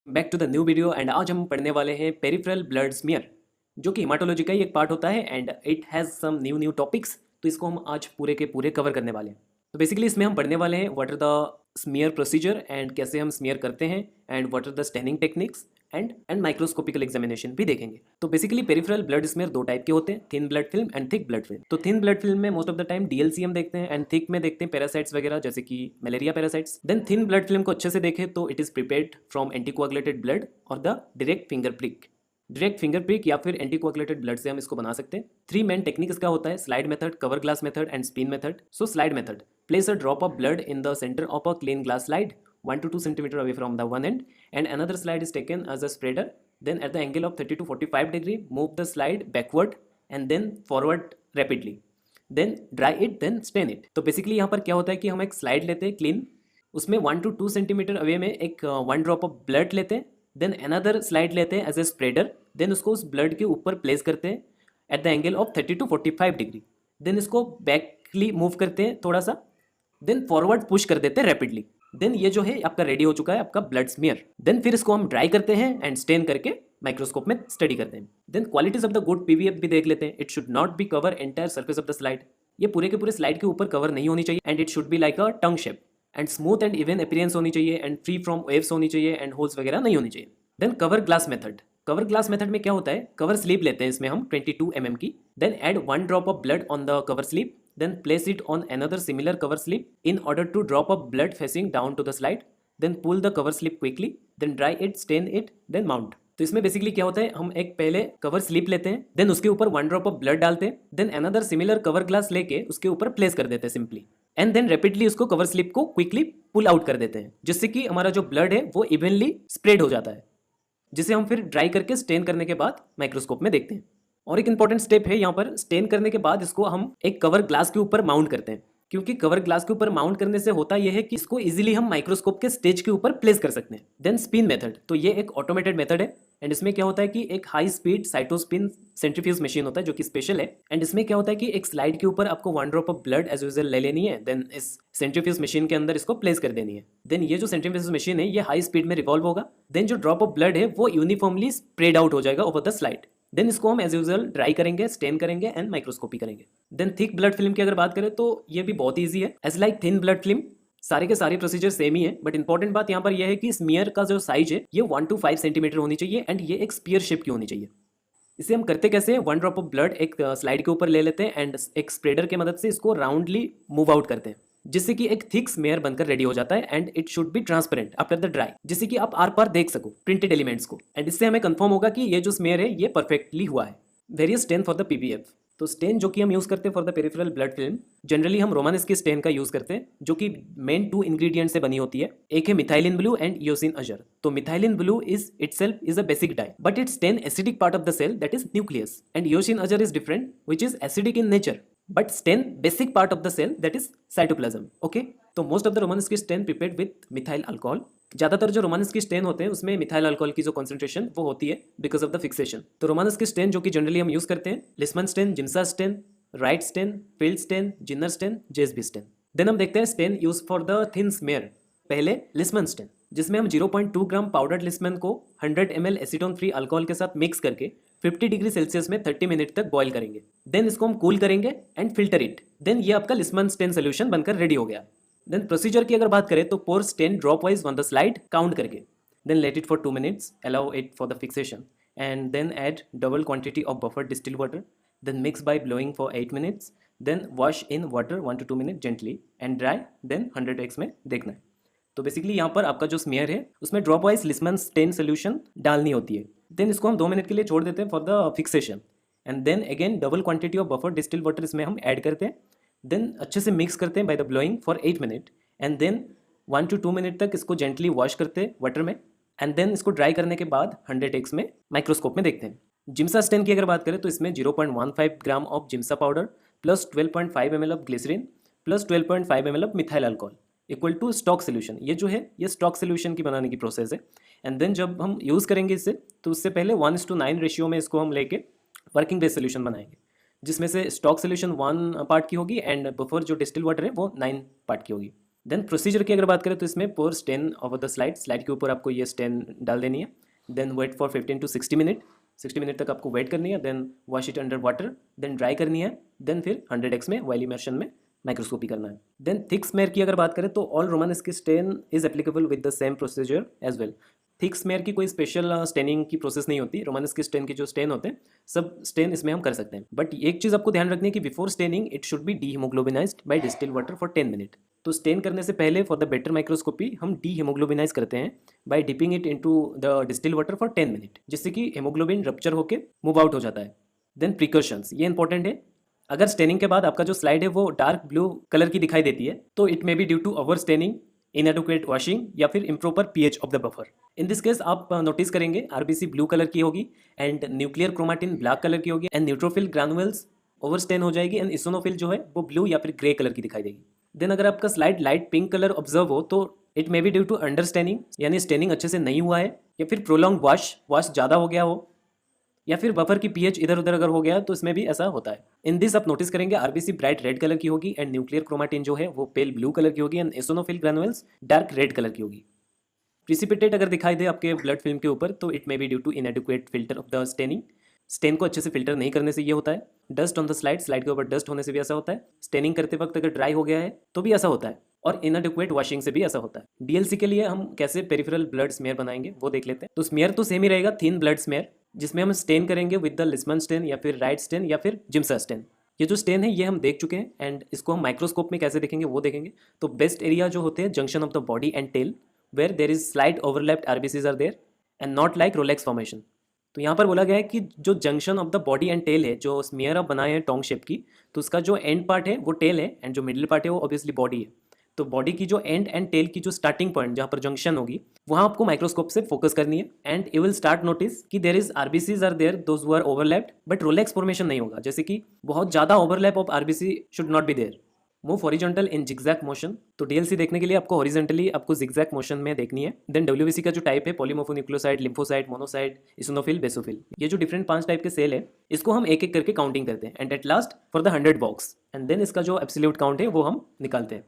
Back to the new video and आज हम पढ़ने वाले हैं पेरिफेरल ब्लड स्मीयर जो कि हिमाटोलॉजी का ही एक पार्ट होता है and it has some new topics. तो इसको हम आज पूरे के पूरे कवर करने वाले हैं। तो बेसिकली इसमें हम पढ़ने वाले हैं what are the smear procedure and कैसे हम स्मीयर करते हैं and what are the staining techniques and microscopical examination भी देखेंगे। तो बेसिकली पेरिफेरल ब्लड स्मीयर दो टाइप के होते हैं, thin blood film and thick blood film. तो थिन ब्लड फिल्म में most of the time DLC हम देखते हैं एंड थिक में देखते हैं पैरासाइट्स वगैरह जैसे कि malaria parasites. Then thin blood film को अच्छे से देखें तो it is prepared from anticoagulated blood और the direct finger prick. Direct finger prick या फिर एंटीकोagulated ब्लड से हम इसको बना सकते हैं। थ्री मेन टेक्निक इसका होता है, slide method, cover glass method and spin method. So slide method, place a drop of blood in the center of a clean glass slide 1 to 2 centimeter away from the one end and another slide is taken as a spreader. Then at the angle of 30 to 45 degree move the slide backward and then forward rapidly. Then dry it, then stain it. तो basically यहाँ पर क्या होता है कि हम एक slide लेते हैं क्लीन, उसमें 1 to 2 सेंटीमीटर अवे में एक 1 ड्रॉप ऑफ ब्लड लेते हैं, देन अनदर स्लाइड लेते हैं एज ए स्प्रेडर, देन उसको उस ब्लड के ऊपर प्लेस करते हैं at the angle of 30 to 45 degree. Then इसको बैकली मूव करते हैं थोड़ा सा, देन फॉरवर्ड पुश कर देते हैं रैपिडली। देन ये जो है आपका रेडी हो चुका है आपका ब्लड स्मीयर। देन फिर इसको हम ड्राई करते हैं एंड स्टेन करके माइक्रोस्कोप में स्टडी करते हैं। Then qualities of the good PVF भी देख लेते हैं। It should not be cover entire surface of the slide, ये पूरे के पूरे स्लाइड के ऊपर कवर नहीं होनी चाहिए and it should be like a tongue shape and smooth and even appearance होनी चाहिए एंड फ्री फ्रॉम वेव्स होनी चाहिए एंड होल्स वगैरह नहीं होनी चाहिए। Then cover glass method, cover glass method में क्या होता है, कवर स्लीप लेते हैं इसमें हम 22 mm की, then add 1 drop of blood on the cover slip, then place it on another similar cover slip in order to drop of blood facing down to the slide, then pull the cover slip quickly, then dry it, stain it, then mount। तो इसमें basically क्या होता है, हम एक पहले cover slip लेते हैं, देन उसके ऊपर 1 ड्रॉप ऑफ ब्लड डालते हैं, then another similar cover glass लेके उसके ऊपर प्लेस कर देते हैं सिंपली एंड देन रैपिडली उसको कवर स्लिप को क्विकली पुल आउट कर देते हैं, जिससे कि हमारा जो ब्लड है वो इवनली स्प्रेड हो जाता है, जिसे हम फिर ड्राई करके स्टेन करने के बाद माइक्रोस्कोप में देखते हैं। और एक इंपॉर्टेंट स्टेप है यहाँ पर, स्टेन करने के बाद इसको हम एक कवर ग्लास के ऊपर माउंट करते हैं, क्योंकि कवर ग्लास के ऊपर माउंट करने से होता यह है कि इसको इजीली हम माइक्रोस्कोप के स्टेज के ऊपर प्लेस कर सकते हैं। देन स्पिन मेथड, तो ये एक ऑटोमेटेड मेथड है एंड इसमें क्या होता है कि एक हाई स्पीड साइटोस्पिन सेंट्रीफ्यूज मशीन होता है जो कि स्पेशल है एंड इसमें क्या होता है कि एक स्लाइड के ऊपर आपको 1 drop of blood as usual ले लेनी है, देन इस सेंट्रीफ्यूज मशीन के अंदर इसको प्लेस कर देनी है। देन ये जो सेंट्रीफ्यूज मशीन है ये हाई स्पीड में रिवॉल्व होगा, देन जो ड्रॉप ऑफ ब्लड है वो यूनिफॉर्मली स्प्रेड आउट हो जाएगा ओवर द स्लाइड। देन इसको हम एज यूजुअल ड्राई करेंगे, स्टेन करेंगे एंड माइक्रोस्कोपी करेंगे। देन थिक ब्लड फिल्म की अगर बात करें तो ये भी बहुत ईजी है as like thin blood film, सारे के सारे प्रोसीजर सेम ही है, बट इंपॉर्टेंट बात यहाँ पर यह है कि स्मीयर का जो साइज है ये 1 to 5 सेंटीमीटर होनी चाहिए एंड ये एक स्पीयर शेप की होनी चाहिए। इसे हम करते कैसे, 1 ड्रॉप ऑफ ब्लड एक स्लाइड के ऊपर ले लेते हैं एंड एक स्प्रेडर की मदद से इसको राउंडली मूव आउट करते हैं, जिससे कि एक थिक स्मेयर बनकर रेडी हो जाता है and it should be transparent after the dry, जिससे कि आप आर पार देख सको प्रिंटेड एलिमेंट्स को एंड इससे हमें कंफर्म होगा कि ये जो स्मेयर है ये परफेक्टली हुआ है। Various stand for the PVF, तो स्टेन जो कि हम यूज़ करते हैं for the peripheral blood film, generally हम रोमानिस्की स्टेन का यूज़ करते हैं जो कि मेन 2 इंग्रेडिएंट से बनी होती है, एक है methylene blue and eosin azure. तो methylene blue is itself is a basic dye but it stain acidic part of the cell that is nucleus and eosin azure is different which is acidic in nature but stain basic part of the cell that is cytoplasm। okay, तो most of the Romanowsky stain prepared with methyl alcohol. ज़्यादातर जो रोमानिस्की stand होते हैं उसमें methyl alcohol की जो concentration वो होती है बिकॉज ऑफ द फिक्सेशन। तो रोमानिस्की स्टेन जो कि जनरली हम यूज़ करते हैं, Leishman stain, Giemsa stain, Wright stain, Field stain, Jenner stain, JSB stain. Then हम देखते हैं stain use for the thin smear. पहले लिस्मन स्टेन, जिसमें हम 0.2 ग्राम पाउडर्ड लिस्मन को 100 ml एसीटोन फ्री अल्कोहल के साथ मिक्स करके 50 डिग्री सेल्सियस में 30 मिनट तक बॉईल करेंगे। देन इसको हम कूल करेंगे एंड फिल्टर इट। देन ये आपका लिस्मन स्टेन सोल्यूशन बनकर रेडी हो गया। देन प्रोसीजर की अगर बात करें तो pour stain drop wise on the slide count करके, then let it for 2 minutes, allow it for the fixation and then add double quantity of buffer distil water, then mix by blowing for 8 minutes, then wash in water 1 to 2 minutes gently and dry, then 100x में देखना है। तो basically यहाँ पर आपका जो smear है उसमें ड्रॉप वाइज लिस्मन स्टेन सोल्यूशन डालनी होती है। देन इसको हम 2 मिनट के लिए छोड़ देते हैं for the fixation and then again double quantity of buffer distil water इसमें हम ऐड करते हैं, देन अच्छे से मिक्स करते हैं by the blowing for 8 minute and then 1 to 2 minute तक इसको जेंटली वॉश करते हैं वाटर में एंड देन इसको ड्राई करने के बाद 100x में माइक्रोस्कोप में देखते हैं। जिम्सा स्टेन की अगर बात करें तो इसमें 0.15 gram of Giemsa powder plus 12.5 ml of glycerine plus 12.5 ml of methyl alcohol equal to stock solution. ये जो है ये स्टॉक सोल्यूशन की बनाने की प्रोसेस है एंड देन जब हम यूज़ करेंगे इसे तो उससे पहले 1:9 रेशियो में इसको हम लेके वर्किंग बेस सोल्यूशन बनाएंगे, जिसमें से स्टॉक सोल्यूशन 1 पार्ट की होगी एंड बफर जो डिस्टिल वाटर है वो 9 पार्ट की होगी। देन प्रोसीजर की अगर बात करें तो इसमें pour stain over the slide के ऊपर आपको ये स्टेन डाल देनी है। Then wait for 15 to 60 minute, 60 minute तक आपको वेट करनी है। Then wash it under water, then dry करनी है। देन फिर 100x में वाइल इमर्शन में माइक्रोस्कोपी करना है। देन थिक स्मेयर की अगर बात करें तो all Romanowsky stain is applicable with the same procedure as well. Thick smear की कोई स्पेशल स्टेनिंग की प्रोसेस नहीं होती। रोमानिस्क स्टेन की जो स्टेन होते हैं सब स्टेन इसमें हम कर सकते हैं। बट एक चीज़ आपको ध्यान रखनी है कि before staining it should be dehemoglobinized by distil water for 10 minute. तो स्टेन करने से पहले फॉर द बेटर माइक्रोस्कोपी हम डीहीमोग्लोबिनाइज करते हैं by dipping it into the distil water for 10 minute, जिससे कि हेमोग्लोबिन रप्चर होकर मूव आउट हो जाता है। देन प्रिकॉशंस, ये इंपॉर्टेंट है। अगर स्टेनिंग के बाद आपका जो स्लाइड है वो डार्क ब्लू कलर की दिखाई देती है तो it may be due to over staining, inadequate washing या फिर improper pH of the buffer. In this case आप नोटिस करेंगे आरबीसी ब्लू कलर की होगी and nuclear chromatin black colour की होगी and neutrophil granules over stain हो जाएगी एंड इसोनोफिल जो है वो ब्लू या फिर ग्रे कलर की दिखाई देगी। देन अगर आपका slide light pink colour observe हो तो it may be due to under staining, यानी स्टेनिंग अच्छे से नहीं हुआ है, या फिर प्रोलॉन्ग वॉश ज़्यादा हो गया हो, या फिर बफर की पीएच इधर उधर अगर हो गया तो इसमें भी ऐसा होता है। इन दिस आप नोटिस करेंगे आरबीसी ब्राइट रेड कलर की होगी एंड न्यूक्लियर क्रोमाटिन जो है वो पेल ब्लू कलर की होगी and eosinophil granules dark red colour की होगी। प्रिसिपिटेट अगर दिखाई दे आपके ब्लड फिल्म के ऊपर तो it may be due to inadequate filter of the staining. Stain को अच्छे से फिल्टर नहीं करने से ये होता है। डस्ट ऑन द स्लाइड के ऊपर डस्ट होने से भी ऐसा होता है। स्टेनिंग करते वक्त अगर ड्राई हो गया है तो भी ऐसा होता है, और इनएडुक्वेट वॉशिंग से भी ऐसा होता है। डीएलसी के लिए हम कैसे पेरिफेरल ब्लड स्मेयर बनाएंगे वो देख लेते हैं। तो स्मेयर तो सेम ही रहेगा, थिन ब्लड स्मेयर, जिसमें हम स्टेन करेंगे विद द लिस्मन स्टेन या फिर राइट स्टेन या फिर जिम्सा स्टेन। ये जो स्टेन है ये हम देख चुके हैं एंड इसको हम माइक्रोस्कोप में कैसे देखेंगे वो देखेंगे। तो बेस्ट एरिया जो होते हैं junction of the body and tail where there is slight overlapped RBCs are there and not like rouleaux formation. तो यहाँ पर बोला गया है कि जो junction of the body and tail है, जो स्मेयर आप बनाए हैं टोंग शेप की, तो उसका जो एंड पार्ट है वो टेल है एंड जो मिडिल पार्ट है वो ऑब्वियसली बॉडी है। तो बॉडी की जो एंड टेल की जो स्टार्टिंग पॉइंट जहाँ पर जंक्शन होगी वहाँ आपको माइक्रोस्कोप से फोकस करनी है and you will start notice कि there is RBCs are there those who are overlapped but rouleaux formation नहीं होगा, जैसे कि बहुत ज़्यादा overlap of RBC should not be there. Move horizontal in zigzag motion, तो डीएलसी देखने के लिए आपको हॉरिजॉन्टली आपको जिगजैग मोशन में देखनी है। देन डब्ल्यूबीसी का जो टाइप है पॉलीमोफोन्यूक्लियोसाइड, लिम्फोसाइट, मोनोसाइट, इसोनोफिल, बेसोफिल, ये जो डिफरेंट 5 टाइप के सेल है इसको हम एक एक करके काउंटिंग करते हैं and at last for the 100 box and then इसका जो एब्सोल्यूट काउंट है वो हम निकालते हैं।